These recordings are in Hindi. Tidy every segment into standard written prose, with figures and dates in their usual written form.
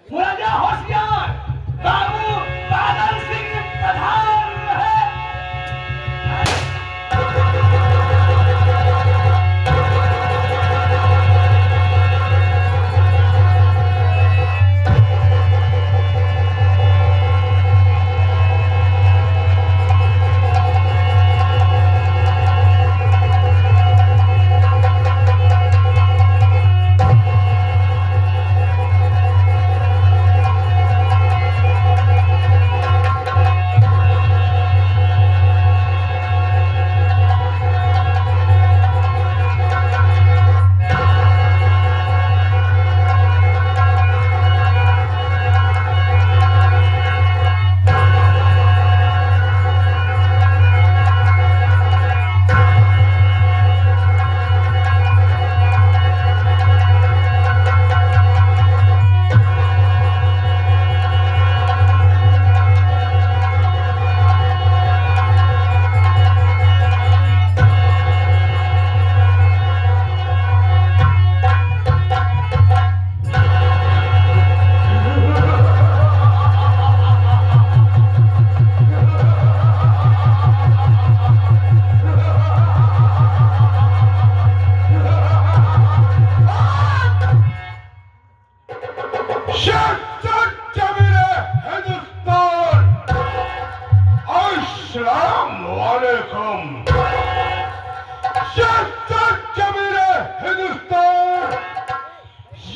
मुराजा होशियार बाबू बादल सिंह प्रधान है।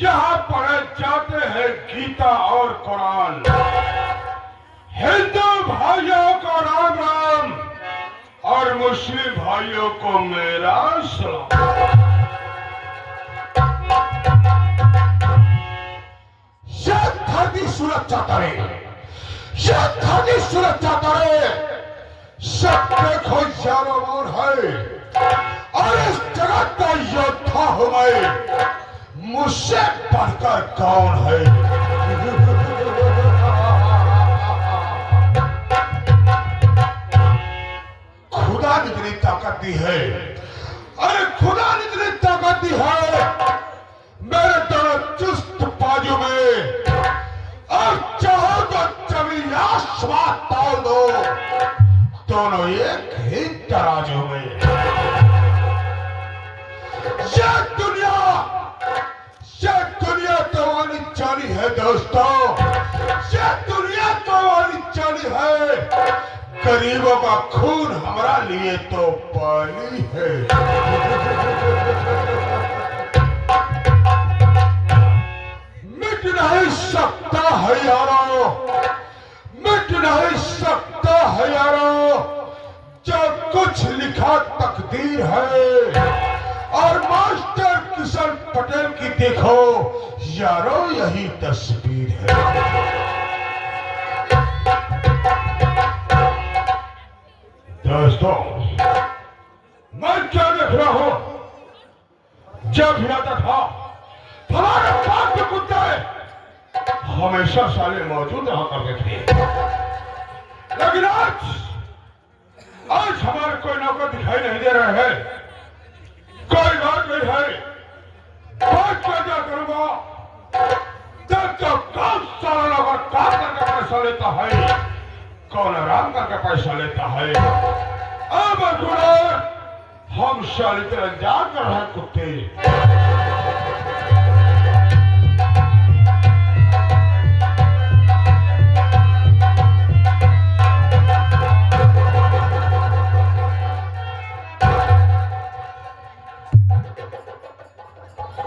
यहाँ पढ़े जाते हैं गीता और कुरान। हिंदू भाइयों को राम राम और मुस्लिम भाइयों को मेरा सलाम। धरती सुरक्षा करे, धरती सुरक्षा करे, सब देखो यारों है और इस जगत का योद्धा हूं मैं, मुझसे बढ़कर कौन है। खुदा ने इतनी ताकत दी है, अरे खुदा ने इतनी ताकत दी है मेरे दोनों चुस्त बाजू में, और चाहो तो जमीन आसमान तोड़ दो, दोनों एक ही तराजू में। ये दुनिया तो वाली चाली है दोस्तों, ये दुनिया तो वाली चाली है, गरीबों का खून हमारा लिए तो पानी है। मिट नहीं सकता है यारो, मिट नहीं सकता है यारो, जो कुछ लिखा तकदीर है। और मास्टर किशन पटेल की देखो यारो यही तस्वीर है। दोस्तों मैं क्या देख रहा हूं, जब आता था हमारे पास के कुत्ते हमेशा साले मौजूद रहा करते थे, लेकिन आज हमारे कोई नौकर दिखाई नहीं दे रहे हैं। कोई बात नहीं है, बात क्या करूंगा, जब तो कौन सारा नौकर काम करके पैसा लेता है, कौन आराम करके पैसा लेता है। अब हम सारी तरह जान कर रहे हैं कुत्ते।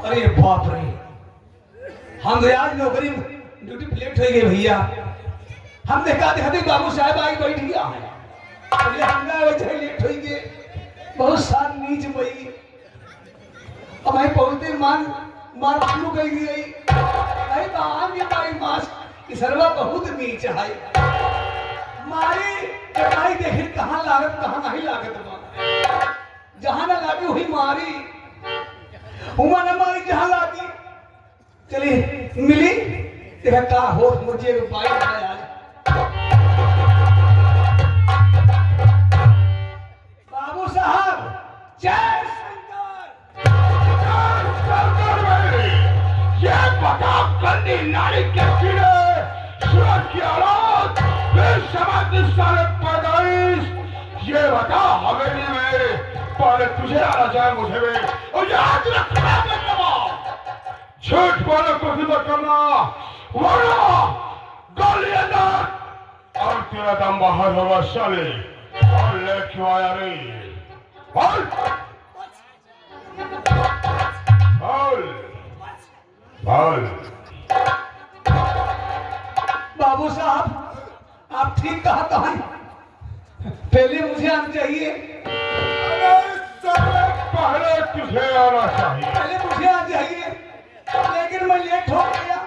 अरे बाप रे, हम आज नौकरी ड्यूटी प्लेट हो गए भैया। हम देखा देखते बाबू साहब आई बैठ गया है, हमला वैसे लेट हो गए, बहुत साल नीच मई। अब आई पहुंचते मार शुरू कर गई, अरे बाहर ये मारी मास कि सर्वा बहुत नीच है। मारी मारी देखिए कहाँ लागत कहाँ नहीं लागत, जहां ना लागी वही मारी, उमा न मारी जहां लागी। चलिए मिली देखा का हो मुझे बाइक आज की सारे पैदाइश ये बता हवेली में पहले तुझे आना चाहे मुझे भी और याद रखना बेटा झूठ बोले कुछ मत करना वरना गोली अंदर और तेरा दम बाहर होगा साले और ले क्यों आया रे बोल बोल बोल बाबू साहब आप ठीक कहा हैं पहले मुझे आना चाहिए पहले तुझे आना चाहिए पहले मुझे आना चाहिए लेकिन मैं लेट हो गया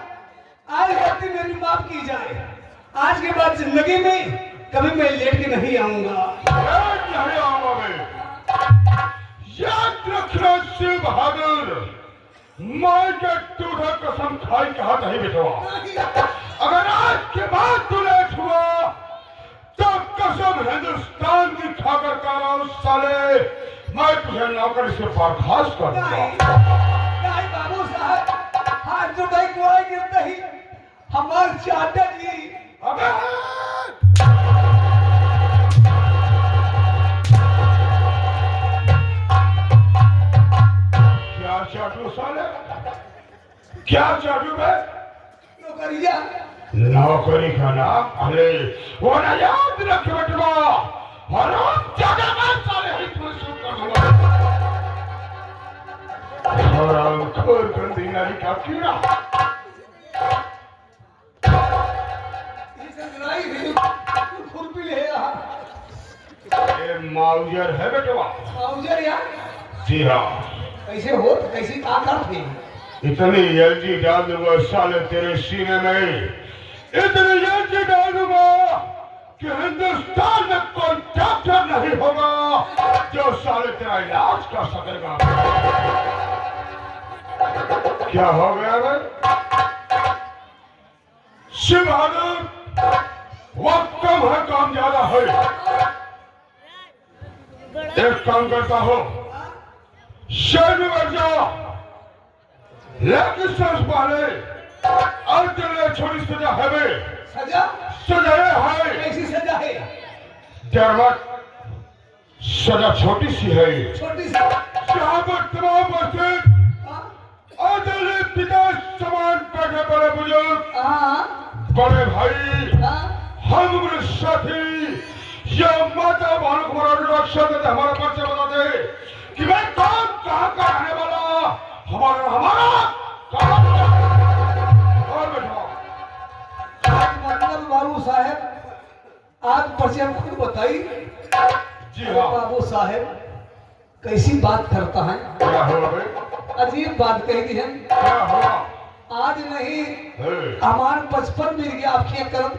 आज गलती मेरी माफ की जाए आज के बाद जिंदगी में कभी मैं लेट के नहीं आऊंगा नहीं आऊंगा मैं याद रखना शिव बहादुर मैं के तुझे कसम खाई कहा नहीं बेटवा अगर आज के बाद तू लेट हुआ तो कसम हिंदुस्तान की खाकर का साले मैं तुझे नौकरी से बर्खास्त कर दूंगा नहीं बाबू साहब हाथ जो नहीं कोई गिरता ही हमारे चाचा जी अबे क्या चाटू साले क्या चाटू बे नौकरिया नौकरी का नाम अरे वो ना याद रख बेटवा हराम जगह में साले ही तुम्हें शूट कर दूंगा हराम खोर गंदी नारी का कीड़ा खुरपी ले ये माउजर है बेटवा माउजर यार जी हाँ कैसे हो कैसी का करते इतनी एलजी डाल दूंगा साले तेरे सीने में इतनी एलजी डाल दूंगा कि हिंदुस्तान में कोई डॉक्टर नहीं होगा जो साले तेरा इलाज कर सकेगा क्या हो गया भाई शिव बहादुर वक्त कम है काम ज्यादा है एक काम करता हो शहर में बैठ जाओ लेकिन सांस पहले और तेरे छोटी सजा है बे सजा सजा है कैसी सजा है दरमत सजा छोटी सी है छोटी सी जहाँ पर तमाम बच्चे आदरणीय पिता समान बैठे बड़े बुजुर्ग बड़े भाई हम उम्र साथी या माता भानु कुमार रक्षा देते हमारा परिचय बताते कि मैं कौन कहाँ का रहने वाला हमारा हमारा और बैठो मतलब बाबू साहब आज परिचय खुद बताइए जी हाँ बाबू साहब कैसी बात करता है क्या हुआ बे अजीब बात कही थी हम क्या हुआ आज नहीं हे, हमारे 55 मिल गया आपके कर्म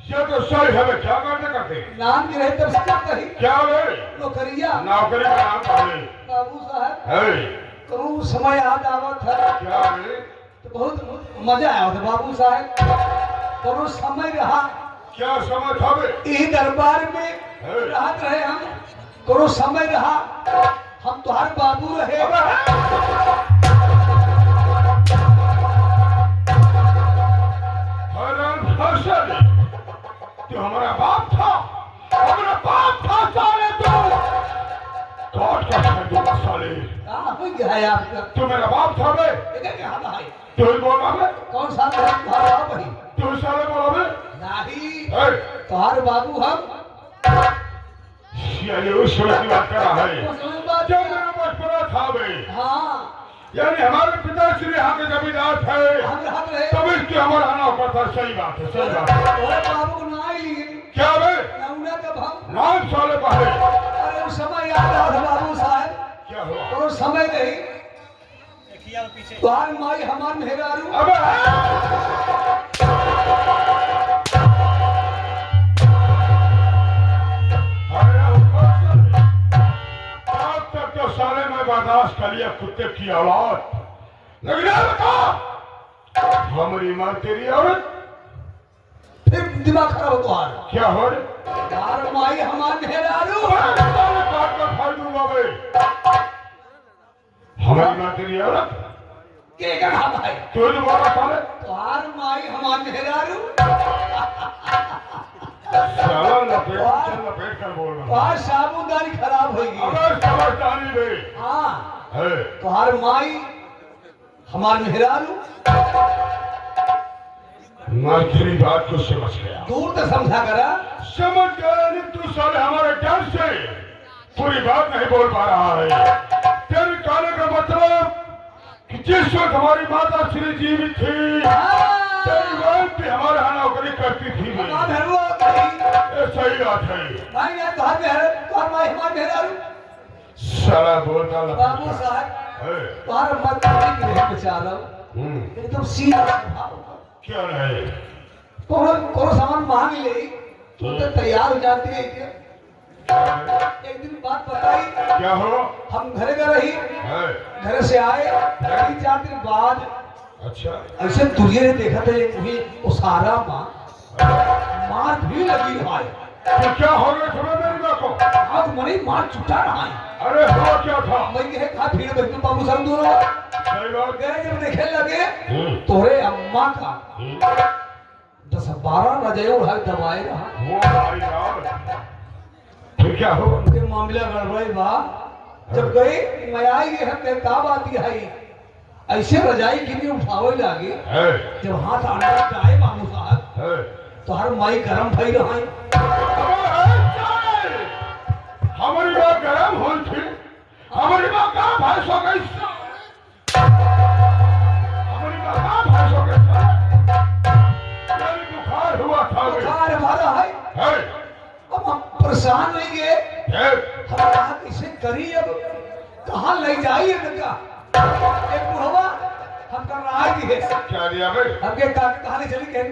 ये तो सही है बे क्या करते नाम की रहे तब से क्या कही क्या बे नौकरिया नौकरी का नाम पहले बाबू साहब है करूँ समय याद आवत है क्या बे तो बहुत मजा आया था बाबू साहब करो समय रहा क्या समझ था बे यही दरबार में राहत रहे हम करो समय रहा हम तुम्हारे बाबू रहे तू हमारा बाप था हमारा बाप था साले तू कौन का छड़ दूंगा साले कहाँ हो गया है आपका तू मेरा बाप था बे इधर क्या हाल है तू ही बोला बे कौन सा तुम्हारा बाप है तू साले बोला बे नहीं तुम्हारे बाबू हम यानी उस समय की बात कर रहा है उस समय बात जब मेरा बचपना था बे हाँ यानी हमारे पिताश्री यहाँ के जमींदार थे हम राहत रहे तब इसकी हमारा नौकर था सही बात है सही बात है तुम्हारे बाबू को ना ही लिए क्या बे नौना कब हम नाम साले पहले अरे उस समय याद रहा था बाबू साहब क्या हुआ करो समय नहीं तुम्हारी माई हमारे मेहरारू अबे अब तक तो साले में बर्दाश्त कर लिया कुत्ते की औलाद लेकिन हमारी माँ तेरी औरत फिर दिमाग खराब हो तुम्हारा क्या हो रे तुम्हारी माई हमारे मेहरारू काट कर फाड़ दूंगा मैं हमारी माँ तेरी औरत के का हाथ है तू जो बोला साले तुम्हारी माई हमारे मेहरारू बोल रहा तुम्हार साबुनदारी खराब होगी। अगर समझदारी में हाँ है तुम्हार माई हमार मेहरारू मैं तेरी बात को समझ गया। दूर तो समझा करा। समझ गया नहीं तू साले हमारे डर से पूरी बात नहीं बोल पा रहा है। तेरे कहने का मतलब कि जिस वक्त हमारी माता श्री जीवित थी तेरी वाइफ भी हमारे यहाँ नौकरी करती थी। हमार मेहरारू कहीं ये सही बात है। भाई यार तुम्हार माई हमार मेहरारू साला बोलता बाबू साहब तुम्हारा मत नहीं बेचारा एकदम सीधा स्वभाव। क्या नहीं कोनो सामान मांग ले तू तो तैयार हो जाती है क्या? एक दिन बात बताई क्या हो हम घरे का रही है? घर से आए 3-4 दिन बाद अच्छा ऐसे तुझे ने देखा था वही उसारा मार भी लगी है। तो क्या हो गया तुम्हें मेरी माँ को? आज मरी मार छुटा रहा है। अरे हुआ क्या था? मैं ये खा फिर बच्चों बाबू संग दोनों सही बात गए जब देखे लगे तोरे अम्मा का 10-12 रजाइयों उड़ा दबाए रहा। वो भाई यार फिर क्या हुआ? उनके मामला गड़बड़े बा जब गए मैं आई हम क्या बात है ऐसे रजाई के लिए उठावे लागे है जब हाथ अंदर जाए बाबू साहब है तो हर माई गरम भई रहा है। हमारी माँ गरम हुई थी। हमारी माँ कहाँ भैंस हो गई? हमारी माँ कहाँ भैंस हो गई? मेरी बुखार हुआ था। बुखार हमारा है अब हम परेशान नहीं गए हम कहा कैसे करी अब कहाँ ले जाइए का एक बुढ़वा हम कर रहा है क्या दिया भाई? हमके कहानी चली के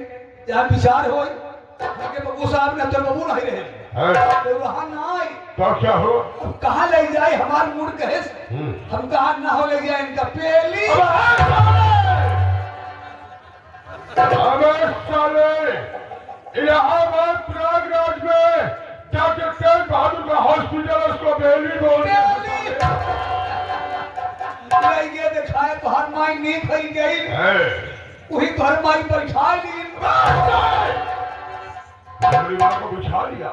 जहाँ विचार हो हमके बबू साहब ने अंदर बबू नहीं रहे तो वहाँ ना आए तो क्या हो? अब कहाँ ले जाए हमार मूड कहे हम कहा ना हो ले जाए इनका पेली साले इलाहाबाद प्रयागराज में डॉक्टर तेज बहादुर का हॉस्पिटल उसको बेली बोल गए दिखाए बाहर माई नहीं खई गई वही घर माई बैठा ली मेरी माँ को बिछा लिया।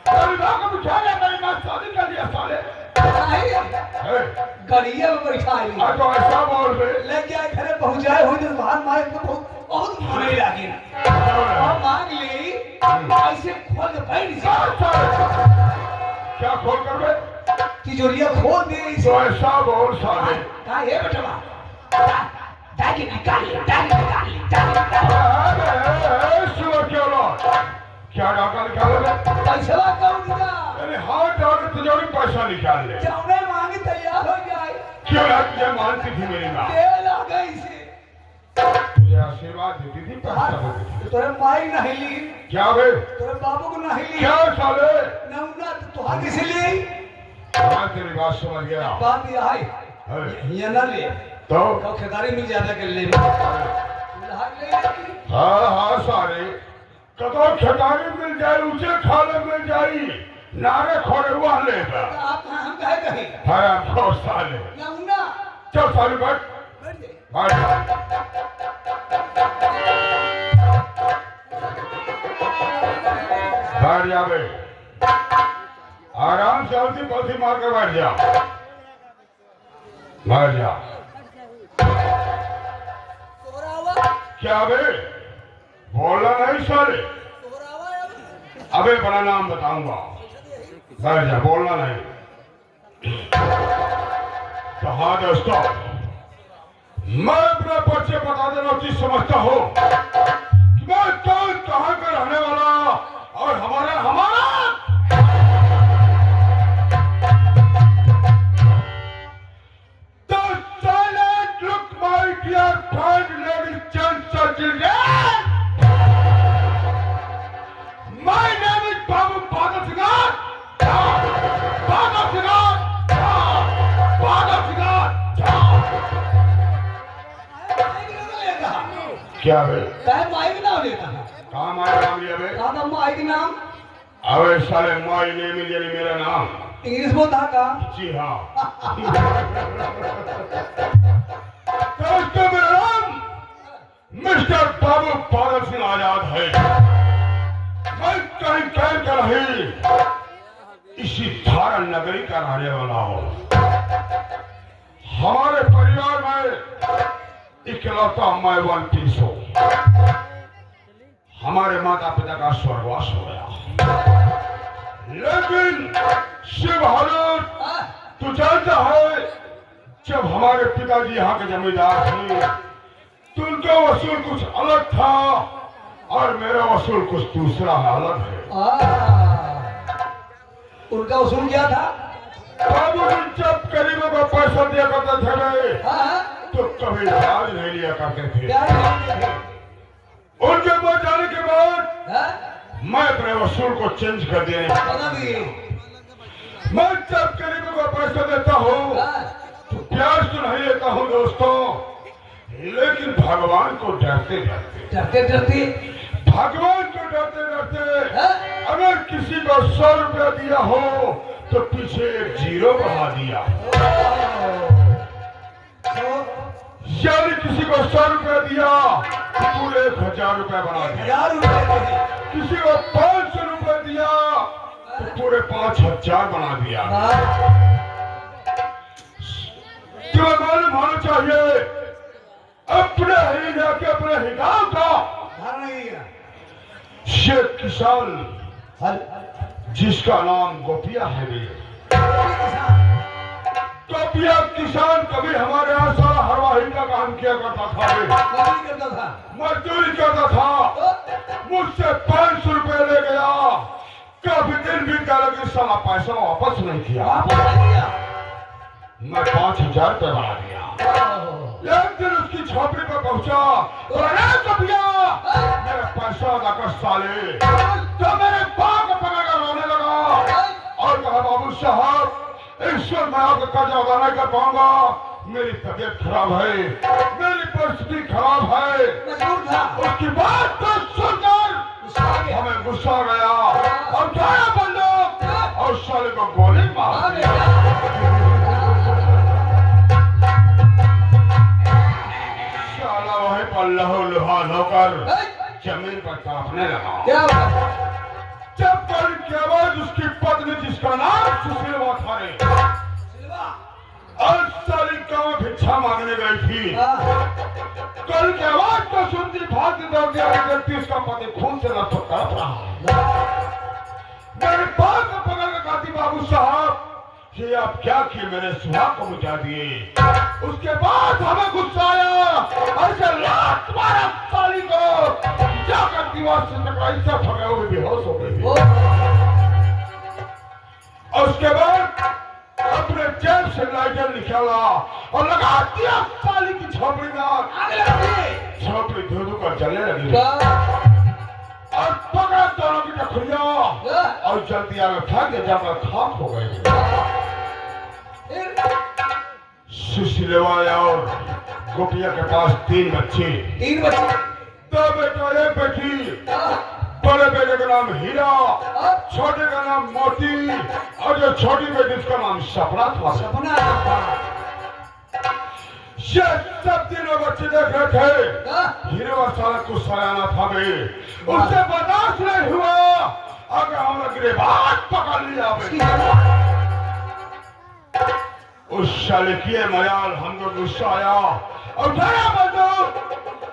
मेरी माँ को बिछा लिया। मेरी माँ शादी कर लिया साले। गड़िया में बैठा ली तो ऐसा बोल रहे लेके आए घरे पहुंचाए हुए तो बाहर माई को बहुत मारे लगी और मांग ली ऐसे खोल के बैठ क्या खोल कर बे? तिजोरिया खोल दे तो ऐसा बोल साले। कहा है बेटवा ताकि निकाल ले क्या डाका निकाल ले? पैसा कौन दा अरे हाथ डाल तिजोरी पैसा निकाल ले। जाने मांगे तैयार हो जाए क्यों ना तुझे मानती थी मेरी माँ? तेल आ गई से तुझे आशीर्वाद देती थी पैसा देती थी। तोरे माई नहीं ली क्या बे? तोरे बाबू को नहीं ली क्या साले? नौना तुहार किसे ली मैं तेरी बात समझ गया। बात यह है ये ना ले तो खेदारी मिल ज्यादा कर ले ले हाँ सारे कतो खटारी मिल जाए ऊंचे खाले मिल जाई नारे खोड़े हुआ लेगा। आप हम कहे कहीं हराम खोर साले। नौना चल साले बैठ बैठ बैठ जा बे। आराम से हल्दी पल्थी मार कर बैठ जा। बैठ जा। क्या बे? बोलना नहीं साले। अबे बड़ा नाम बताऊंगा। बैठ जा बोलना नहीं। तो हाँ दोस्तों मैं अपने परिचय बता देना उचित समझता हूँ कि मैं कौन कहाँ का रहने वाला और हमारा तो silent look my dear friend ladies and gentlemen. My name is Babu Badal Singar. Badal Singar. Badal Singar. क्या बे? कहे माई के नाम लेता है कहाँ माई नाम लिया बे? कहा माई के नाम अबे साले माई नेम यानी मेरा नाम। इंग्लिश बोलता का जी हाँ। दोस्तों मेरा नाम मिस्टर बाबू बादल सिंह आजाद है। मैं कहीं कह कर नहीं नगरी का रहने वाला हो। हमारे परिवार में इकलौता मैं वन पीस हूँ। हमारे माता पिता का स्वर्गवास हो गया, लेकिन शिव हरुण, तू जानता है जब हमारे पिताजी यहाँ के जमींदार थे तो उनका वसूल कुछ अलग था और मेरा वसूल कुछ दूसरा अलग है। उनका वसूल क्या था? बाबूजी जब गरीबों को पैसा दिया करते थे तो कभी ब्याज नहीं लिया करते थे। उनके पास जाने के बाद मैं अपने वसूल को चेंज कर दिया। मैं जब गरीबों को पैसा देता हूँ तो प्याज तो नहीं लेता हूँ दोस्तों, लेकिन भगवान को डरते डरते भगवान को डरते डरते अगर किसी को 100 रुपया दिया हो तो पीछे एक जीरो बढ़ा दिया। यानी किसी को 100 रुपया दिया तो पूरे 1000 रुपया बना दिया। किसी को 500 रुपया दिया तो पूरे 5000 बना दिया। तुम्हें मालूम होना चाहिए अपने ही जाके अपने ही गांव का ये किसान जिसका नाम गोपिया है, गोपिया किसान कभी हमारे यहाँ सारा हरवाही का काम किया करता था, मजदूरी करता था। मुझसे 500 रुपए ले गया, काफी दिन भी क्या लगे साला पैसा वापस नहीं किया। मैं 5000 रुपए बना दिया। एक दिन उसकी झोपड़ी पर पहुंचा और अरे गोपिया मेरा पैसा अदा कर साले, तो मेरे बाप को पकड़कर रोने लगा और कहा बाबू साहब ईश्वर मैं आपका कर्जा अदा नहीं कर पाऊंगा, मेरी तबीयत खराब है, मेरी परिस्थिति खराब है। उसकी बात तो सुनकर हमें गुस्सा आ गया और उठाया बंदूक और साले को गोली मार दी। साला वहीं पर लहू लुहान होकर जमीन पर कांपने लगा। जब कल की आवाज उसकी पत्नी जिसका नाम सुशीलवा था और सारी गांव भिक्षा मांगने गई थी, कल की आवाज को सुनती भागती दौड़ती आगे देखती उसका पति खून से लथपथ तड़प रहा। मेरे बाप को पकड़ कर कहती बाबू साहब ये आप क्या किए, मैंने सुहाग को बुझा दिए। उसके बाद हमें गुस्सा आया ऐसे लात मारा साली को, जाकर दीवार से टकराई से फटे हुए बेहोश हो गई। और उसके बाद अपने जेब से लाइटर निकाला और लगा दिया साली की झोपड़ी में। झोपड़ी धो कर जलने लगी और पकड़ा दोनों की टखरिया और जल्दी आगे फेंक जाकर खाक हो गए। सुशीलवा और गोपिया के पास 3 बच्चे, 2 बेटा 1 बेटी। बड़े बेटे का नाम हीरा, छोटे का नाम मोती और जो छोटी बेटी उसका नाम सपना था। ये सब तीनों बच्चे देख रहे थे। हीरे और साला कुछ सयाना था बे, उससे बर्दाश्त नहीं हुआ अगर हम लोग गिरबान पकड़ लिया। उस साले की मयाल हमको गुस्सा आया और उठाया बंदूक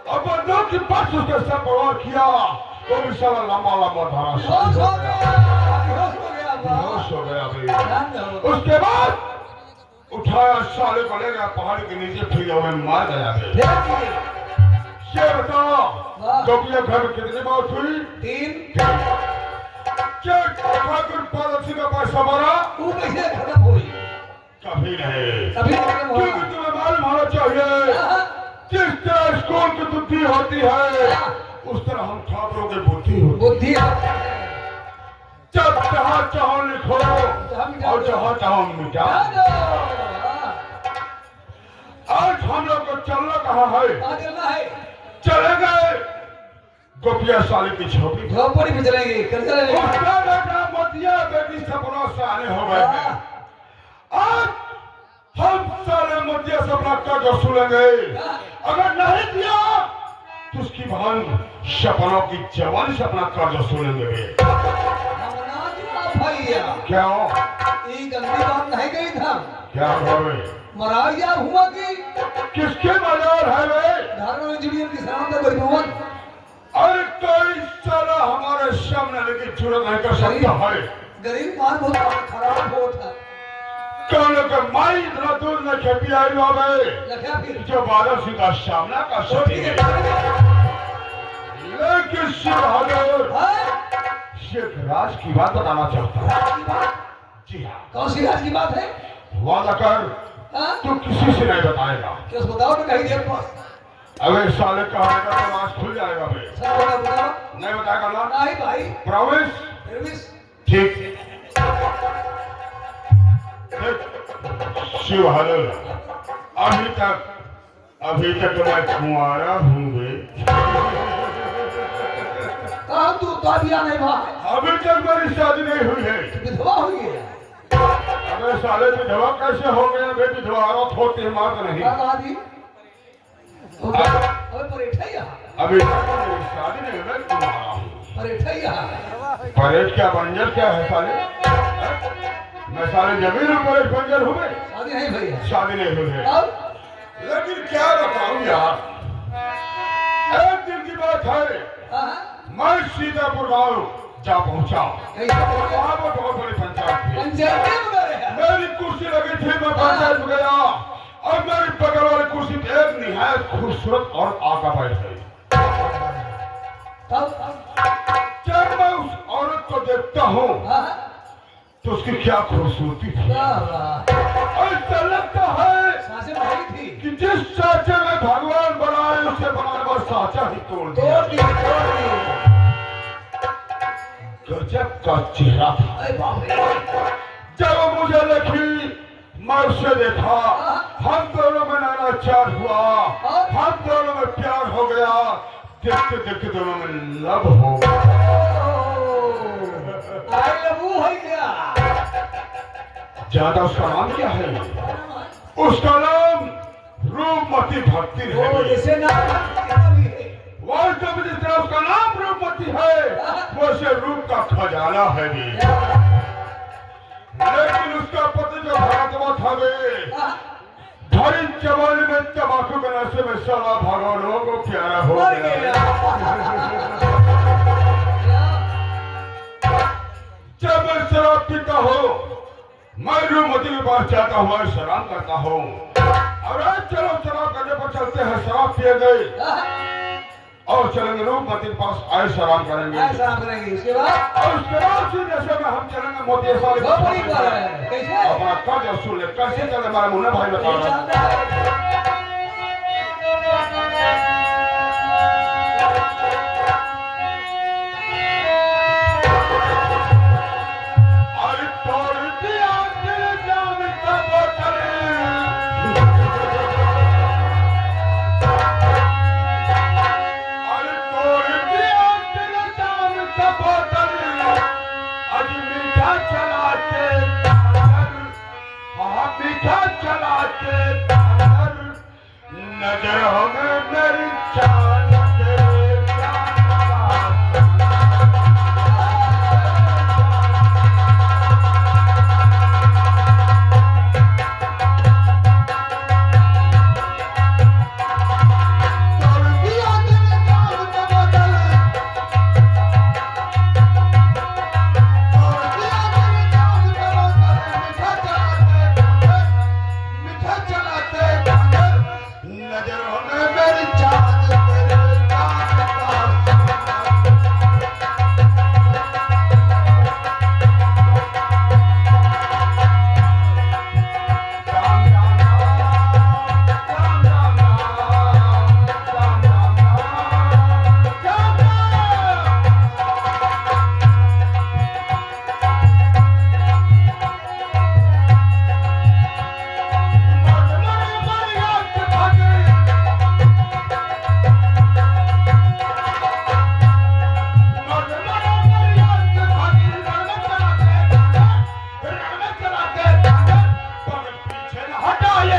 और बंदूक की बस उसके सर पर वार किया। तो भी साला लंबा लंबा धारा बेहोश हो गया भाई। उसके बाद उठाया साले को ले गया पहाड़ी के नीचे फिर हुए मार गया। ये बता गोपिया घर में कितनी बात हुई? 3। क्या ठाकुर पारसी का पैसा भरा? वो कैसे खत्म हुई? कभी नहीं। क्योंकि तुम्हें मालूम होना चाहिए जिस तरह स्कूल की बुद्धि होती है उस तरह हम ठाकुरों की बुद्धि होती है। जब जहाँ चाहो लिखो और जहाँ चाहो मिटा। आज हम लोग को चलना कहाँ है? चले गए गोपिया साली की झोपड़ी में चलेंगे। उसका बेटा मोतिया बेटी सपनों से आने हो गए हैं। आज हम सारे मोतिया सपना कर्ज वसूलेंगे, अगर नहीं दिया तो उसकी बहन सपनों की जवानी से अपना कर्ज वसूलेंगे। क्यों? ये गंदी बात नहीं कही था। क्या भावे? मरारिया हुआ कि किसके मजार है वे? धारणा में जुड़ी उनकी सलाम तो बड़ी भवन। अरे कोई साला हमारे सामने लेके जरूरत नहीं कर सकता है। गरीब मार बहुत खराब होता। कौन के माई इतना दूर न खेपी आई बाबे। लखा फिर जो बादल सीधा सामना कर सकेंगे। लेकिन शिवहादुर शेख राज की बात बताना चाहता हूँ। जी हाँ। कौन सी राज की बात है? वादा कर तू किसी से नहीं बताएगा। क्या बताओ तो कहीं देर पास। अबे साले कहने का दिमाग खुल जाएगा बे। सब बताओ। नहीं बताएगा ना? नहीं भाई। प्रॉमिस? ठीक। शिवहादुर अभी तक मैं कुंवारा हूँ बे। कहा तू ताबिया नहीं भाई। अभी तक मेरी शादी नहीं हुई है। विधवा हुई है। अबे साले विधवा कैसे हो गया बे? विधवा औरत होती मात नहीं। अभी अभी तक मेरी शादी नहीं हुई, कुंवारा हूँ। परेड क्या बंजर क्या है साले? मैं साले जमीन में परेड बंजर हूँ बे। शादी नहीं भैया। शादी नहीं हुई है। लेकिन क्या बताऊं यार, एक दिन की बात है। मैं सीतापुर गाँव जा पहुंचा। वहाँ पर बहुत बड़ी पंचायत थी। मेरी कुर्सी लगी थी, मैं पंचायत में गया और मेरी बगल वाली कुर्सी पे एक निहायत खूबसूरत औरत आकर बैठ गई। जब मैं उस औरत को देखता हूँ तो उसकी क्या खूबसूरती थी। ऐसा लगता है कि जिस साँचे में भगवान बनाए उसे बनाने पर साँचा ही तोड़ दिया। गजब का चेहरा था। जब वो मुझे देखी, मैं उसे देखा, हम दोनों में नानाचार हुआ, हम दोनों में प्यार हो गया। देखते देखते दोनों में लव हो गया। ज्यादा उसका नाम क्या है? उसका नाम रूपमती भक्ति है। वास्तव में जिस तरह उसका नाम रूपमती है, वैसे रूप का खजाना है भी। लेकिन उसका पति जो भारतवा था वे, भरी जवानी में तंबाकू के नशे में सारा भगवानों को प्यारा हो गया। जब मैं शराब पीता हूँ, मैं रूपमती के पास जाता हुआ शराब करता हूँ। अरे चलो शराब करने पर चलते हैं। शराब पिए गए और चलेंगे रूपमती के पास, आए शराब करेंगे। उसके बाद और उसके बाद फिर जैसे में हम चलेंगे मोती अपना कर्ज वसूल ले। कैसे चले हमारे मुन्ना भाई बता रहे। नजर हमें मेरी जान हटाए